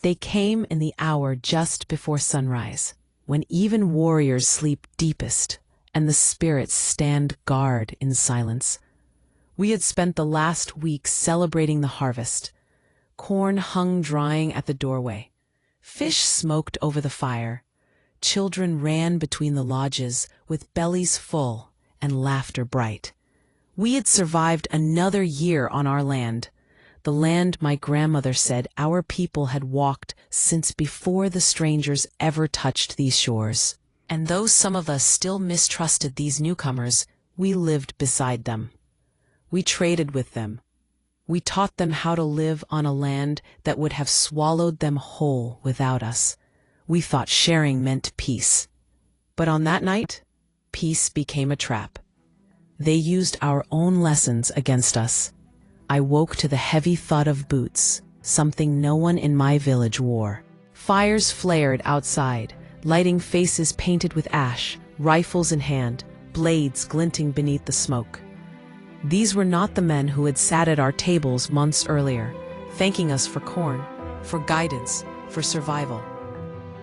They came in the hour just before sunrise, when even warriors sleep deepest and the spirits stand guard in silence. We had spent the last week celebrating the harvest. Corn hung drying at the doorway. Fish smoked over the fire. Children ran between the lodges with bellies full and laughter bright. We had survived another year on our land, the land my grandmother said our people had walked since before the strangers ever touched these shores. And though some of us still mistrusted these newcomers, we lived beside them. We traded with them. We taught them how to live on a land that would have swallowed them whole without us. We thought sharing meant peace. But on that night, peace became a trap. They used our own lessons against us. I woke to the heavy thud of boots, something no one in my village wore. Fires flared outside, lighting faces painted with ash, rifles in hand, blades glinting beneath the smoke. These were not the men who had sat at our tables months earlier, thanking us for corn, for guidance, for survival.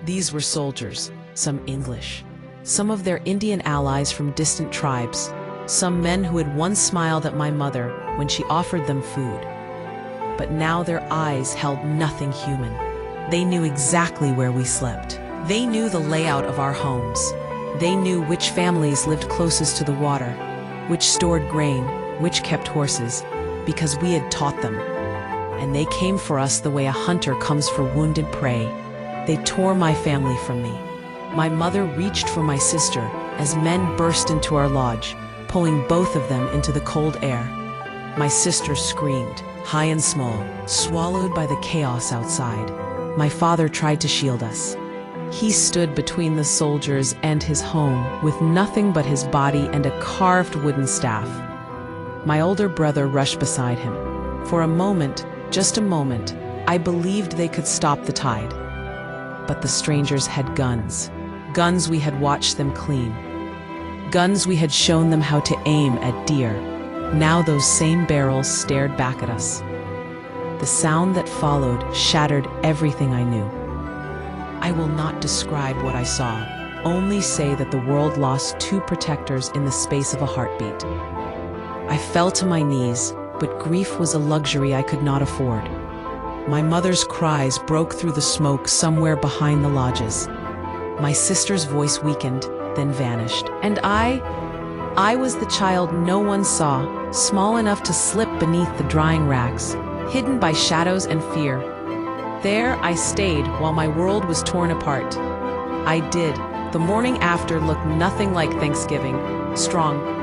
These were soldiers, some English, some of their Indian allies from distant tribes, some men who had once smiled at my mother when she offered them food. But now their eyes held nothing human. They knew exactly where we slept. They knew the layout of our homes. They knew which families lived closest to the water, which stored grain, which kept horses, because we had taught them. And they came for us the way a hunter comes for wounded prey. They tore my family from me. My mother reached for my sister as men burst into our lodge, pulling both of them into the cold air. My sister screamed, high and small, swallowed by the chaos outside. My father tried to shield us. He stood between the soldiers and his home with nothing but his body and a carved wooden staff. My older brother rushed beside him. For a moment, just a moment, I believed they could stop the tide. But the strangers had guns. Guns we had watched them clean. Guns we had shown them how to aim at deer. Now those same barrels stared back at us. The sound that followed shattered everything I knew. I will not describe what I saw, only say that the world lost two protectors in the space of a heartbeat. I fell to my knees, but grief was a luxury I could not afford. My mother's cries broke through the smoke somewhere behind the lodges. My sister's voice weakened, then vanished. And I was the child no one saw, small enough to slip beneath the drying racks, hidden by shadows and fear. There I stayed while my world was torn apart. I did. The morning after looked nothing like Thanksgiving, strong.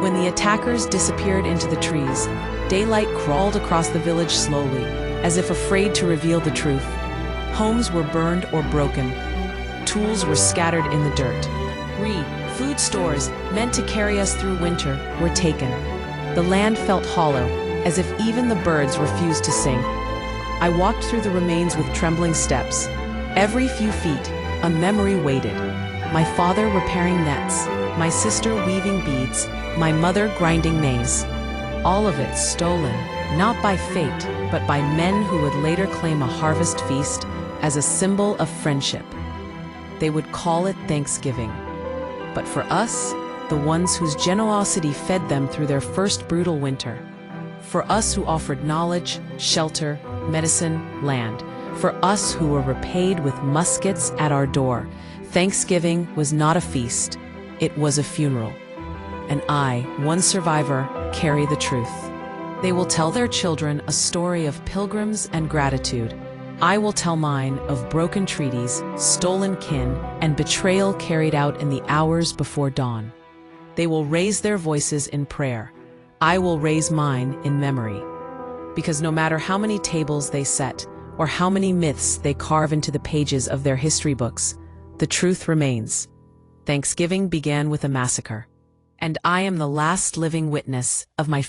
When the attackers disappeared into the trees, daylight crawled across the village slowly, as if afraid to reveal the truth. Homes were burned or broken. Tools were scattered in the dirt. Food stores, meant to carry us through winter, were taken. The land felt hollow, as if even the birds refused to sing. I walked through the remains with trembling steps. Every few feet, a memory waited. My father repairing nets, my sister weaving beads, my mother grinding maize. All of it stolen, not by fate, but by men who would later claim a harvest feast as a symbol of friendship. They would call it Thanksgiving. But for us, the ones whose generosity fed them through their first brutal winter, for us who offered knowledge, shelter, medicine, land, for us who were repaid with muskets at our door, Thanksgiving was not a feast, it was a funeral. And I, one survivor, carry the truth. They will tell their children a story of pilgrims and gratitude. I will tell mine of broken treaties, stolen kin, and betrayal carried out in the hours before dawn. They will raise their voices in prayer. I will raise mine in memory. Because no matter how many tables they set, or how many myths they carve into the pages of their history books, the truth remains. Thanksgiving began with a massacre. And I am the last living witness of my